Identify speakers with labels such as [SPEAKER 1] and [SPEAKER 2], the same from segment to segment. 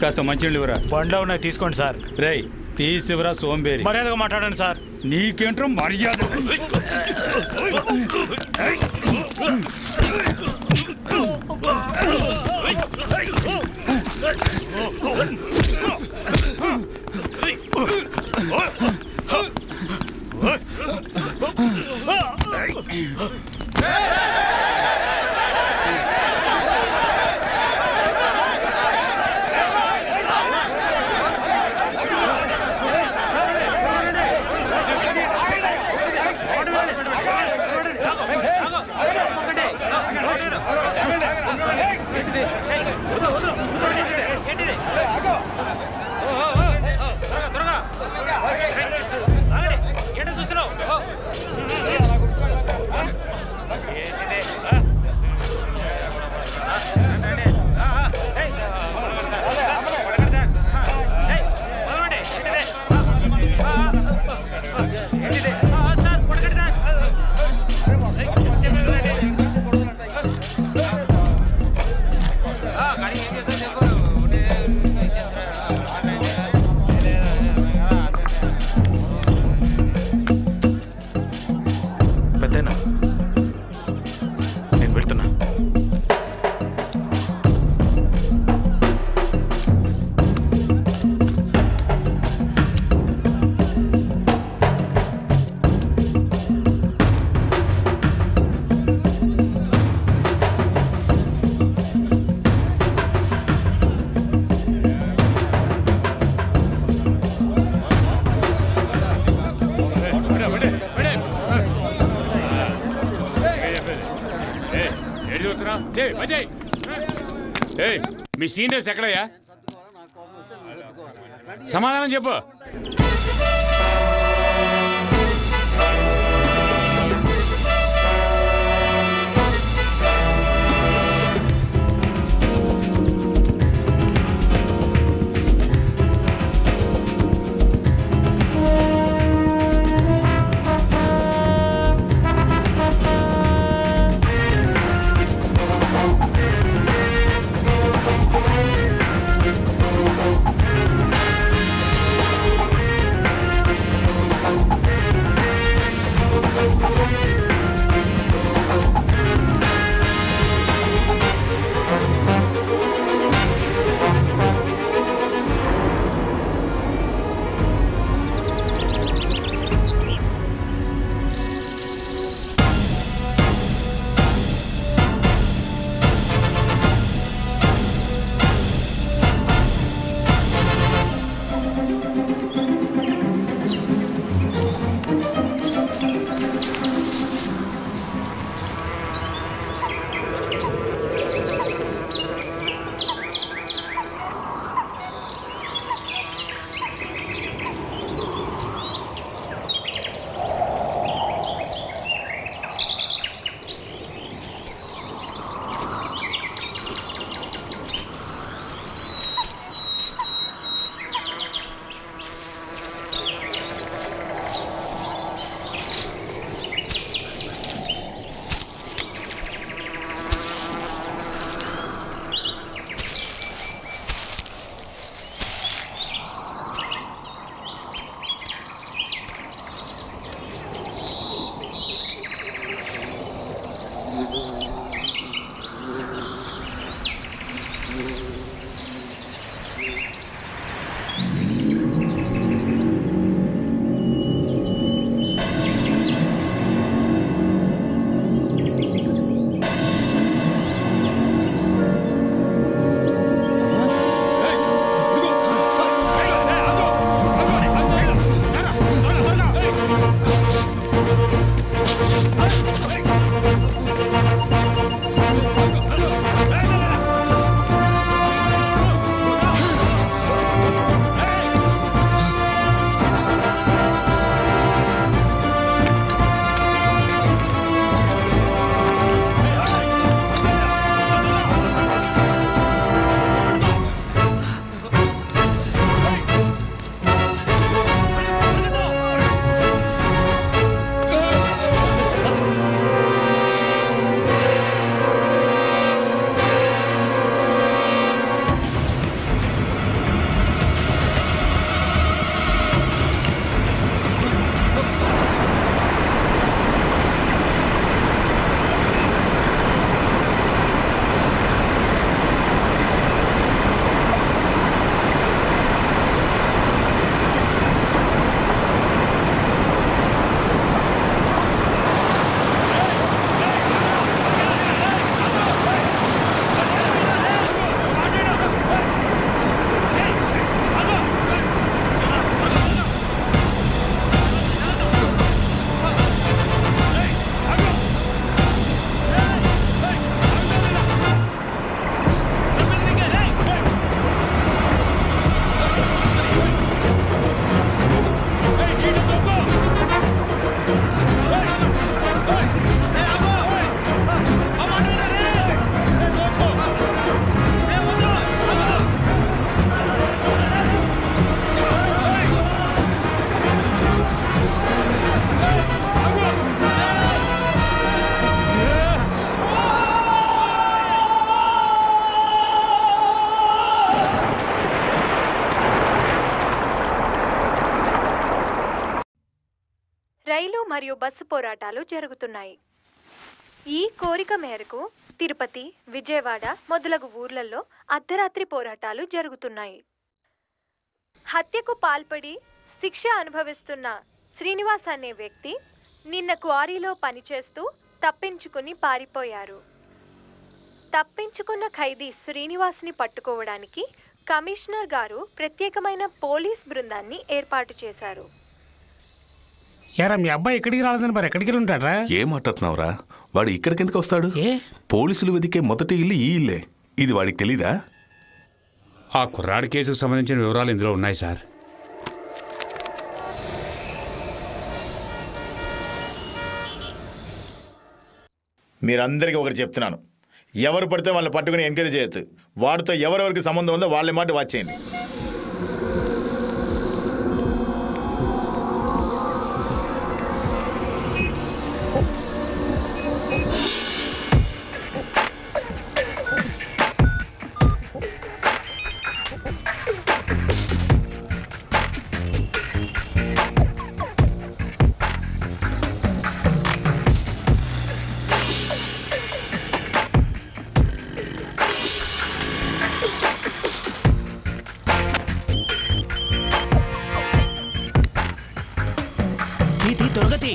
[SPEAKER 1] కాస్త మంచినీళ్ళు ఇవ్వరా.
[SPEAKER 2] బండ్లో ఉన్నాయి తీసుకోండి సార్.
[SPEAKER 1] రేయ్ తీసివరా సోంబేరి.
[SPEAKER 2] మర్యాదగా మాట్లాడండి సార్.
[SPEAKER 1] నీకేంట్రా మర్యాద?
[SPEAKER 3] మీ సీనియర్స్ ఎక్కడయ్యా? సమాధానం చెప్పు.
[SPEAKER 4] మరియు బస్సు పోరాటాలు జరుగుతున్నాయి. ఈ కోరిక మేరకు తిరుపతి, విజయవాడ మొదలగు ఊర్లలో అర్ధరాత్రి పోరాటాలు జరుగుతున్నాయి. హత్యకు పాల్పడి శిక్ష అనుభవిస్తున్న శ్రీనివాస్ అనే వ్యక్తి నిన్న క్వారీలో పనిచేస్తూ తప్పించుకుని పారిపోయారు. తప్పించుకున్న ఖైదీ శ్రీనివాస్ని పట్టుకోవడానికి కమిషనర్ గారు ప్రత్యేకమైన పోలీస్ బృందాన్ని ఏర్పాటు చేశారు.
[SPEAKER 5] యారా మీ అబ్బాయి ఎక్కడికి రాలేదని మరి ఎక్కడికి ఉంటాడ్రా?
[SPEAKER 6] ఏం మాట్లాడుతున్నావురా? వాడు ఇక్కడికి ఎందుకు వస్తాడు? పోలీసులు వెతికే మొదటి ఇల్లు ఈ ఇల్లే. ఇది వాడికి తెలీదా?
[SPEAKER 3] ఆ కుర్రాడి కేసుకు సంబంధించిన వివరాలు ఇందులో ఉన్నాయి సార్.
[SPEAKER 7] మీరందరికీ ఒకటి చెప్తున్నాను, ఎవరు పడితే వాళ్ళని పట్టుకుని ఎంకరేజ్ చేయొద్దు. వాడితో ఎవరెవరికి సంబంధం ఉందో వాళ్ళ మాట వాచ్ చేయండి.
[SPEAKER 5] తొరగతి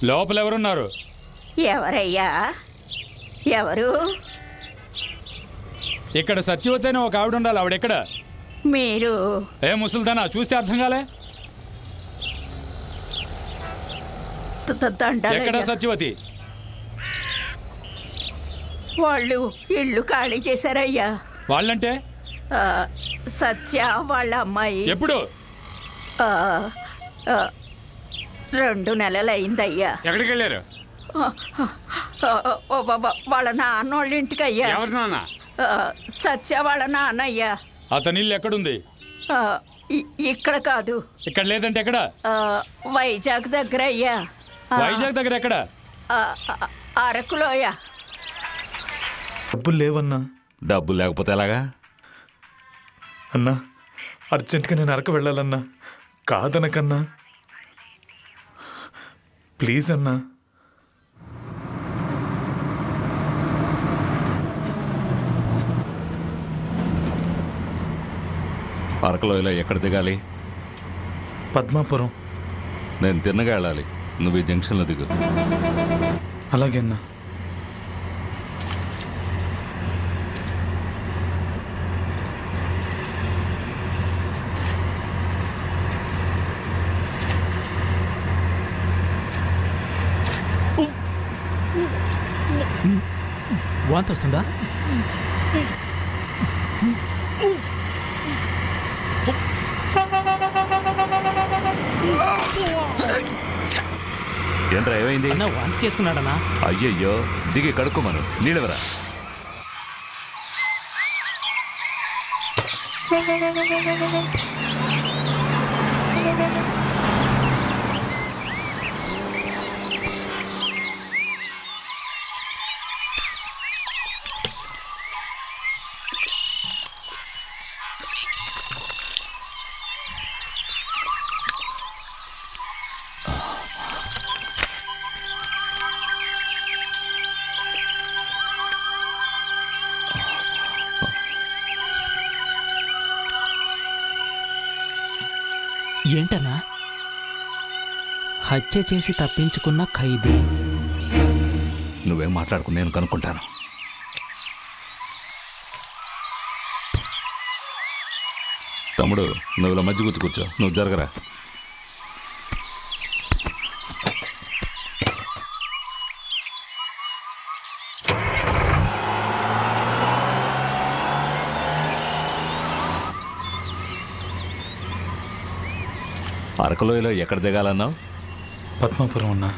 [SPEAKER 1] లోపల ఎవరున్నారు?
[SPEAKER 8] ఎవరయ్యా? ఎవరు?
[SPEAKER 1] ఇక్కడ సత్యవతి అని ఒక ఆవిడ ఉండాలి. ఆవిడెక్కడ?
[SPEAKER 8] మీరు
[SPEAKER 1] ఏ ముసలిదానా చూస్తే అర్థం కాలే? ఎక్కడ సత్యవతి?
[SPEAKER 8] వాళ్ళు ఇల్లు ఖాళీ చేశారయ్యా.
[SPEAKER 1] వాళ్ళంటే?
[SPEAKER 8] సత్య వాళ్ళ అమ్మాయి.
[SPEAKER 1] ఎప్పుడు?
[SPEAKER 8] 2 నెలలైందయ్యా.
[SPEAKER 3] ఎక్కడికి వెళ్ళారు?
[SPEAKER 8] వాళ్ళ నాన్నోళ్ళ ఇంటికి అయ్యా.
[SPEAKER 3] ఎవరి నాన్న?
[SPEAKER 8] సత్య వాళ్ళ నాన్నయ్యా.
[SPEAKER 1] అతని ఇల్లు ఎక్కడుంది?
[SPEAKER 8] ఇక్కడ కాదు.
[SPEAKER 1] ఇక్కడ లేదంటే ఎక్కడ?
[SPEAKER 8] వైజాగ్ దగ్గర అయ్యా.
[SPEAKER 1] వైజాగ్ దగ్గర ఎక్కడ?
[SPEAKER 8] అరకులోయ.
[SPEAKER 9] డబ్బులు లేవన్నా.
[SPEAKER 6] డబ్బు లేకపోతే ఎలాగా
[SPEAKER 9] అన్నా? అర్జెంట్గా నేను అరకు వెళ్ళాలన్నా. కాదనకన్నా, ప్లీజ్ అన్నా.
[SPEAKER 6] అరకులోయలో ఎక్కడ దిగాలి?
[SPEAKER 9] పద్మాపురం.
[SPEAKER 6] నేను తిన్నగా వెళ్ళాలి. నువ్వు ఈ జంక్షన్లో దిగు.
[SPEAKER 9] అలాగే అన్నా.
[SPEAKER 5] వాంతి వస్తుందా?
[SPEAKER 6] ఏంట్రా ఏమైంది?
[SPEAKER 5] అన్న వాంతి చేసుకున్నాడన్నా.
[SPEAKER 6] అయ్యయ్యో, దిగి కడుక్కోమను. నీళ్ళెవరా?
[SPEAKER 5] ఏంటన్నా? హత్య చేసి తప్పించుకున్న ఖైదీ.
[SPEAKER 6] నువ్వేం మాట్లాడుకు, నేను కనుక్కుంటాను.
[SPEAKER 10] తమ్ముడు నువ్వు ఇలా మధ్య కూర్చో, నువ్వు జరగరా. అరకలోయలో ఎక్కడ దిగాలన్నావు?
[SPEAKER 9] పద్మాపురం అన్నా.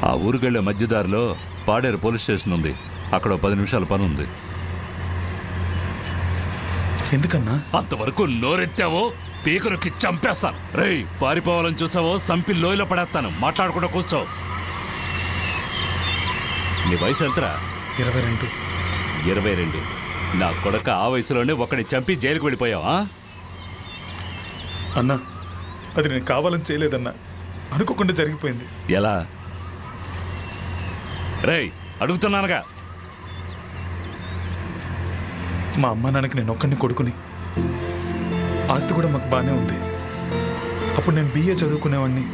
[SPEAKER 10] ఆ ఊరికెళ్ళే మధ్యదారిలో పాడేరు పోలీస్ స్టేషన్ ఉంది, అక్కడ 10 నిమిషాల పని ఉంది.
[SPEAKER 9] ఎందుకన్నా?
[SPEAKER 10] అంతవరకు నోరెత్తావో పీకరుకి చంపేస్తాను. రేయ్, పారిపోవాలని చూసావో సంపి లోయలో పడేస్తాను. మాట్లాడకుండా కూర్చో. నీ వయసు ఎంతరా?
[SPEAKER 9] 22.
[SPEAKER 10] 22. నా కొడుక ఆ వయసులోనే ఒకడిని చంపి జైలుకు వెళ్ళిపోయావా?
[SPEAKER 9] అన్నా, అది నేను కావాలని చేయలేదన్నా, అనుకోకుండా జరిగిపోయింది.
[SPEAKER 10] ఎలా? రేయ్, అడుగుతున్నానుగా.
[SPEAKER 9] మా అమ్మ నాన్నకి నేను ఒక్కడిని కొడుకుని, ఆస్తి కూడా మాకు బాగానే ఉంది. అప్పుడు నేను BA చదువుకునేవాడిని.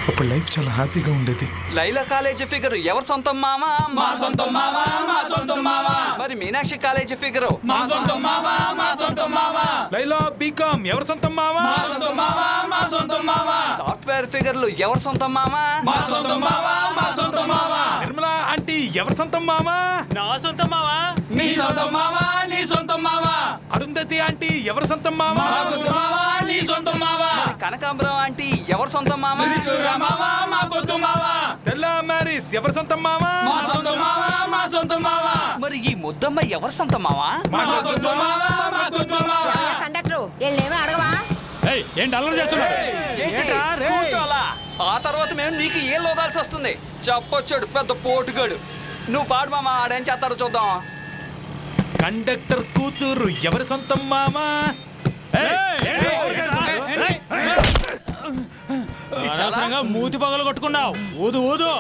[SPEAKER 9] అప్పుడు లైఫ్ చాలా హ్యాపీగా ఉండేది.
[SPEAKER 11] లైలా కాలేజీ ఫిగర్ ఎవరు సొంతం మామా? మా సొంతం మామా, మా సొంతం మామా. మరి మీనాక్షి కాలేజీ ఫిగర్ మా సొంతం మామా, మా సొంతం మామా.
[SPEAKER 9] లైలా బీకామ్ ఎవరు సొంతం మామా?
[SPEAKER 11] మా సొంతం మామా, మా సొంతం మామా. సాఫ్ట్వేర్ ఫిగర్లు ఎవరు సొంతం మామా? మా సొంతం మామా, మా సొంతం మామా.
[SPEAKER 9] నిర్మలా ఆంటీ ఎవరు సొంతం మామా?
[SPEAKER 2] నా సొంతం మావా.
[SPEAKER 11] నీ సొంతం మామా, నీ సొంతం మామా.
[SPEAKER 9] అరుంధతి ఆంటీ ఎవరు సొంతం మామా?
[SPEAKER 11] మామా, నీ సొంతం మామా. కనకాంబరం ఆంటీ ఎవరు సొంతం మామా? మామా, మా కొద్దు మామా.
[SPEAKER 9] తెల్లా మ్యారీస్ ఎవరు సొంతం మామా?
[SPEAKER 11] మా సొంతం మామా, మా సొంతం మామా. మరి ఈ ముద్దమ్మ ఎవరు సొంతం మామా? మా కొద్దు మామా, మా కొద్దు మామా.
[SPEAKER 8] కండక్టర్ వీళ్ళేమీ అడగవా?
[SPEAKER 1] ఏయ్, ఏంటి అల్లరి చేస్తున్నాడు?
[SPEAKER 11] కూర్చోలా. ఆ తర్వాత మేము నీకు ఏం లోదాల్సి వస్తుంది. చెప్పొచ్చాడు పెద్ద పోటుగాడు. నువ్వు పాడు మామా, ఆడేం చేస్తారో చూద్దాం.
[SPEAKER 9] కండక్టర్ కూతురు ఎవరు సొంతం మామా?
[SPEAKER 2] అనవసరంగా మూతి పగలు కొట్టుకున్నావు. ఊదు ఊదు.